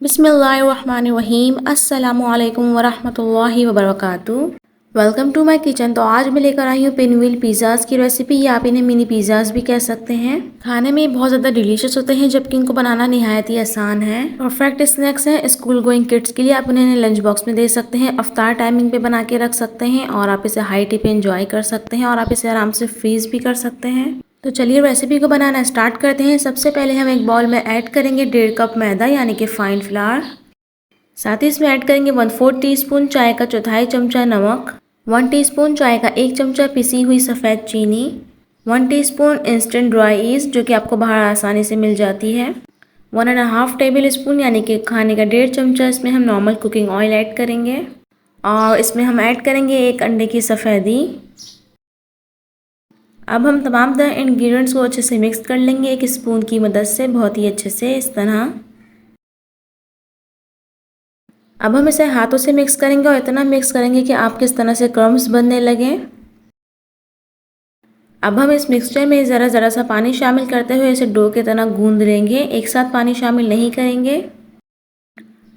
बिस्मिल्लाहिर्रहमानिर्रहीम अस्सलामुअलैकुम वरहमतुल्लाहि वबरकातुहू। Welcome to my kitchen. तो आज मैं लेकर आई हूँ पिनव्हील पिज़्ज़ाज़ की रेसिपी, या आप इन्हें मिनी पिज़्ज़ाज़ भी कह सकते हैं। खाने में बहुत ज़्यादा डिलीशियस होते हैं, जबकि इनको बनाना निहायत ही आसान है। परफेक्ट स्नैक्स हैं स्कूल गोइंग किड्स के लिए। आप उन्हें लंच बॉक्स में दे सकते हैं, अफ्तार टाइमिंग पे बना के रख सकते हैं, और आप इसे हाई टी पे इंजॉय कर सकते हैं, और आप इसे आराम से फ्रीज भी कर सकते हैं। तो चलिए रेसिपी को बनाना स्टार्ट करते हैं। सबसे पहले हम एक बाउल में ऐड करेंगे 1.5 कप मैदा यानी कि फाइन फ्लावर। साथ ही इसमें ऐड करेंगे 1/4 टीस्पून चाय का चौथाई चमचा नमक, 1 टीस्पून चाय का 1 चमचा पिसी हुई सफ़ेद चीनी, 1 टीस्पून इंस्टेंट ड्राई ईस्ट जो कि आपको बाहर आसानी से मिल जाती है, 1.5 टेबल स्पून यानी कि खाने का 1.5 चमचा इसमें हम नॉर्मल कुकिंग ऑयल ऐड करेंगे, और इसमें हम ऐड करेंगे 1 अंडे की सफ़ेदी। अब हम तमाम तरह इंग्रेडिएंट्स को अच्छे से मिक्स कर लेंगे एक स्पून की मदद से, बहुत ही अच्छे से इस तरह। अब हम इसे हाथों से मिक्स करेंगे, और इतना मिक्स करेंगे कि आपके इस तरह से क्रम्स बनने लगें। अब हम इस मिक्सचर में ज़रा सा पानी शामिल करते हुए इसे डो की तरह गूंद लेंगे। एक साथ पानी शामिल नहीं करेंगे।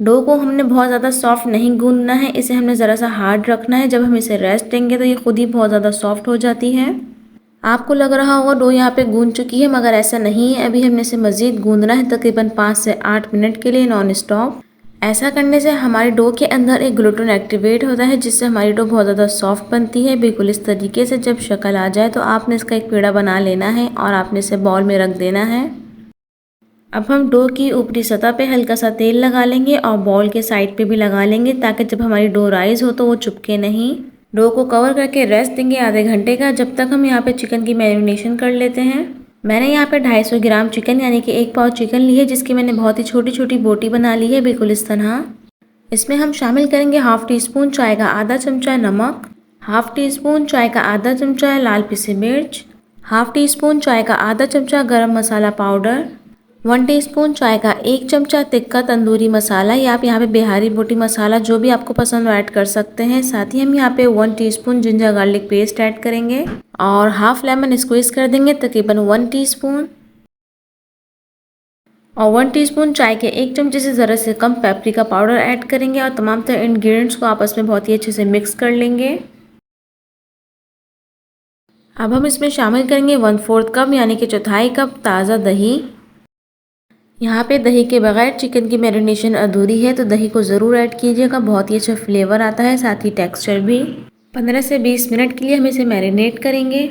डो को हमने बहुत ज़्यादा सॉफ्ट नहीं गूंदना है, इसे हमने ज़रा सा हार्ड रखना है। जब हम इसे रेस्ट देंगे तो ये खुद ही बहुत ज़्यादा सॉफ्ट हो जाती है। आपको लग रहा होगा डो यहाँ पे गूंद चुकी है, मगर ऐसा नहीं है। अभी हमने इसे मज़ीद गूंदना है, तकरीबन 5 से 8 मिनट के लिए नॉन स्टॉप। ऐसा करने से हमारे डो के अंदर एक ग्लूटेन एक्टिवेट होता है, जिससे हमारी डो बहुत ज़्यादा सॉफ्ट बनती है। बिल्कुल इस तरीके से जब शक्ल आ जाए तो आपने इसका एक पेड़ा बना लेना है, और आपने इसे बाउल में रख देना है। अब हम डो की ऊपरी सतह पे हल्का सा तेल लगा लेंगे, और बॉल के साइड पे भी लगा लेंगे, ताकि जब हमारी डो राइज हो तो वो चिपके नहीं। डो को कवर करके रेस्ट देंगे आधे घंटे का, जब तक हम यहाँ पे चिकन की मैरिनेशन कर लेते हैं। मैंने यहाँ पे 250 ग्राम चिकन यानी कि 1 पाव चिकन ली है, जिसकी मैंने बहुत ही छोटी छोटी बोटी बना ली है, बिल्कुल इस तरह। इसमें हम शामिल करेंगे 1/2 टीस्पून चाय का आधा चमचा नमक, 1/2 टीस्पून चाय का आधा चमचा लाल पिसी मिर्च, 1/2 टीस्पून चाय का आधा चमचा गरम मसाला पाउडर, 1 टीस्पून चाय का 1 चमचा तिक्का तंदूरी मसाला, या आप यहाँ पे बिहारी बोटी मसाला जो भी आपको पसंद ऐड कर सकते हैं। साथ ही हम यहाँ पे 1 teaspoon ginger garlic paste add करेंगे, और हाफ लेमन स्क्वीज कर देंगे, तकरीबन 1 टीस्पून, और 1 टीस्पून चाय के 1 चमचे से ज़रा से कम पेपरिका पाउडर ऐड करेंगे, और तमाम तरह इंग्रेडिएंट्स को आपस में बहुत ही अच्छे से मिक्स कर लेंगे। अब हम इसमें शामिल करेंगे 1/4 कप यानी कि चौथाई कप ताज़ा दही। यहाँ पे दही के बगैर चिकन की मैरिनेशन अधूरी है, तो दही को ज़रूर ऐड कीजिएगा, बहुत ही अच्छा फ्लेवर आता है, साथ ही टेक्सचर भी। 15 से 20 मिनट के लिए हम इसे मैरिनेट करेंगे।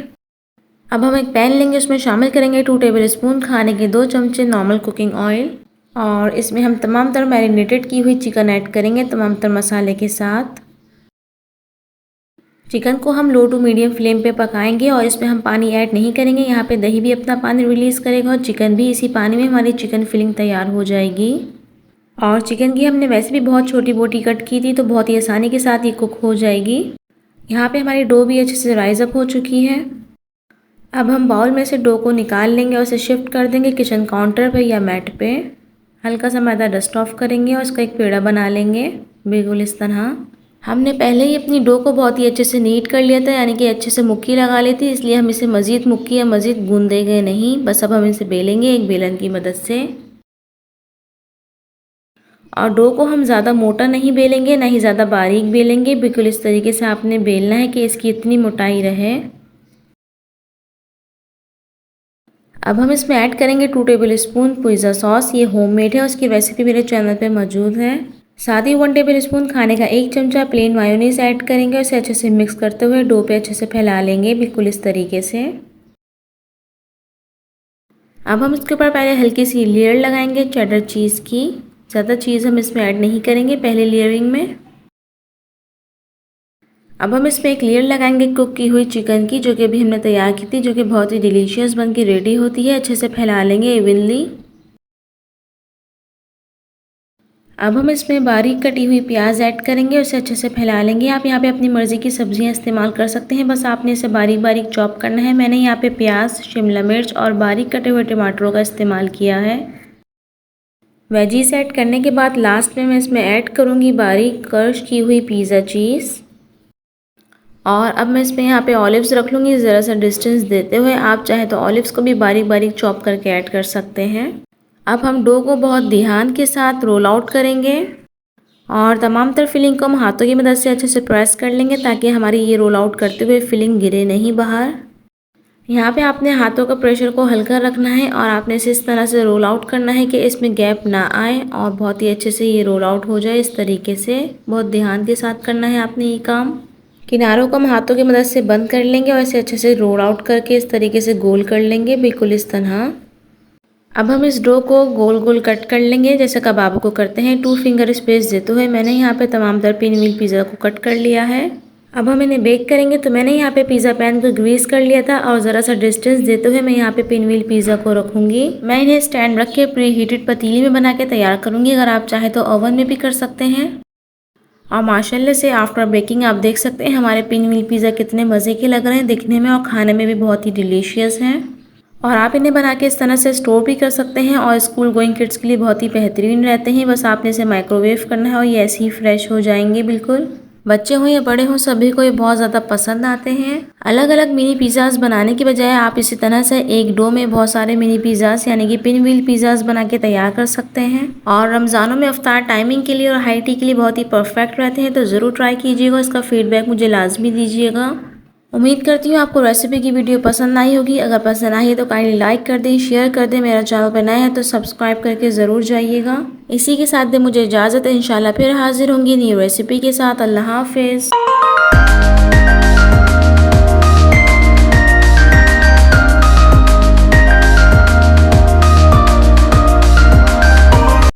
अब हम एक पैन लेंगे, उसमें शामिल करेंगे 2 टेबल स्पून खाने के 2 चमचे नॉर्मल कुकिंग ऑयल, और इसमें हम तमाम तरह मैरिनेटेड की हुई चिकन ऐड करेंगे तमाम तरह मसाले के साथ। चिकन को हम लो टू मीडियम फ्लेम पे पकाएंगे, और इसमें हम पानी ऐड नहीं करेंगे। यहाँ पे दही भी अपना पानी रिलीज़ करेगा, और चिकन भी इसी पानी में हमारी चिकन फिलिंग तैयार हो जाएगी। और चिकन की हमने वैसे भी बहुत छोटी बोटी कट की थी, तो बहुत ही आसानी के साथ ये कुक हो जाएगी। यहाँ पे हमारी डो भी अच्छे से राइज अप हो चुकी है। अब हम बाउल में से डो को निकाल लेंगे, और इसे शिफ्ट कर देंगे किचन काउंटर पे या मैट पे। हल्का सा मैदा डस्ट ऑफ करेंगे, और इसका एक पेड़ा बना लेंगे, बिल्कुल इस तरह। हमने पहले ही अपनी डो को बहुत ही अच्छे से नीट कर लिया था, यानी कि अच्छे से मुक्की लगा ली थी, इसलिए हम इसे मज़ीद मुक्की या मज़ीद गूंदे गए नहीं। बस अब हम इसे बेलेंगे एक बेलन की मदद से, और डो को हम ज़्यादा मोटा नहीं बेलेंगे, ना ही ज़्यादा बारीक बेलेंगे। बिल्कुल इस तरीके से आपने बेलना है कि इसकी इतनी मोटाई रहे। अब हम इसमें ऐड करेंगे 2 टेबल स्पून पिज़्ज़ा सॉस। ये होममेड है, उसकी रेसिपी मेरे चैनल पे मौजूद है। साथ ही 1 टेबल स्पून खाने का 1 चमचा प्लेन मायोनीज ऐड करेंगे, उसे अच्छे से मिक्स करते हुए डो पे अच्छे से फैला लेंगे, बिल्कुल इस तरीके से। अब हम इसके ऊपर पहले हल्की सी लेयर लगाएंगे चेडर चीज़ की। ज़्यादा चीज़ हम इसमें ऐड नहीं करेंगे पहले लेयरिंग में। अब हम इसमें एक लेयर लगाएंगे कुक की हुई चिकन की, जो कि अभी हमने तैयार की थी, जो कि बहुत ही डिलीशियस बन के रेडी होती है। अच्छे से फैला लेंगे इवनली। अब हम इसमें बारीक कटी हुई प्याज ऐड करेंगे, उसे अच्छे से फैला लेंगे। आप यहाँ पे अपनी मर्ज़ी की सब्जियाँ इस्तेमाल कर सकते हैं, बस आपने इसे बारीक बारीक चॉप करना है। मैंने यहाँ पे प्याज, शिमला मिर्च और बारीक कटे हुए टमाटरों का इस्तेमाल किया है। वेजीज ऐड करने के बाद लास्ट में मैं इसमें ऐड करूँगी बारीक क्रश की हुई पिज़्ज़ा चीज़, और अब मैं इसमें यहाँ पे ऑलिव्स रख लूँगी ज़रा सा डिस्टेंस देते हुए। आप चाहे तो ऑलिव्स को भी बारीक बारीक चॉप करके ऐड कर सकते हैं। अब हम डो को बहुत ध्यान के साथ रोल आउट करेंगे और तमाम तरफ फिलिंग को हम हाथों की मदद से अच्छे से प्रेस कर लेंगे ताकि हमारी ये रोल आउट करते हुए फिलिंग गिरे नहीं बाहर। यहाँ पे आपने हाथों का प्रेशर को हल्का रखना है और आपने इसे इस तरह से रोल आउट करना है कि इसमें गैप ना आए और बहुत ही अच्छे से ये रोल आउट हो जाए। इस तरीके से बहुत ध्यान के साथ करना है आपने ये काम। किनारों को हम हाथों की मदद से बंद कर लेंगे और इसे अच्छे से रोल आउट करके इस तरीके से गोल कर लेंगे, बिल्कुल इस तरह। अब हम इस डो को गोल गोल कट कर लेंगे जैसे कबाब को करते हैं। 2 फिंगर स्पेस देते हुए मैंने यहाँ पे तमाम तरफ पिन व्हील पिज़्ज़ा को कट कर लिया है। अब हम इन्हें बेक करेंगे तो मैंने यहाँ पे पिज़्ज़ा पैन को ग्रीस कर लिया था और ज़रा सा डिस्टेंस देते हुए मैं यहाँ पे पिन व्हील पिज़्ज़ा को रखूँगी। मैं इन्हें स्टैंड रख के प्री हीटेड पतीली में बना के तैयार करूँगी। अगर आप चाहें तो ओवन में भी कर सकते हैं। और माशाल्लाह से आफ्टर बेकिंग आप देख सकते हैं हमारे पिन व्हील पिज़्ज़ा कितने मज़े के लग रहे हैं दिखने में और खाने में भी बहुत ही डिलीशियस हैं। और आप इन्हें बना के इस तरह से स्टोर भी कर सकते हैं और स्कूल गोइंग किड्स के लिए बहुत ही बेहतरीन रहते हैं। बस आपने इसे माइक्रोवेव करना है और ये ऐसे ही फ्रेश हो जाएंगे बिल्कुल। बच्चे हों या बड़े हों सभी को ये बहुत ज़्यादा पसंद आते हैं। अलग अलग मिनी पिज़्ज़ाज़ बनाने की बजाय आप इसी तरह से एक डो में बहुत सारे मिनी पिज़्ज़ाज़ यानी कि पिन व्हील पिज़्ज़ाज़ बना के तैयार कर सकते हैं और रमज़ानों में इफ्तार टाइमिंग के लिए और हाई टी के लिए बहुत ही परफेक्ट रहते हैं। तो ज़रूर ट्राई कीजिएगा। इसका फीडबैक मुझे लाजमी दीजिएगा। उम्मीद करती हूँ आपको रेसिपी की वीडियो पसंद आई होगी। अगर पसंद आई है तो काइंडली लाइक कर दें, शेयर कर दें। मेरा चैनल पर नया है तो सब्सक्राइब करके ज़रूर जाइएगा। इसी के साथ दे मुझे इजाज़त है। इंशाल्लाह फिर हाजिर होंगी नई रेसिपी के साथ। अल्लाह हाफिज़।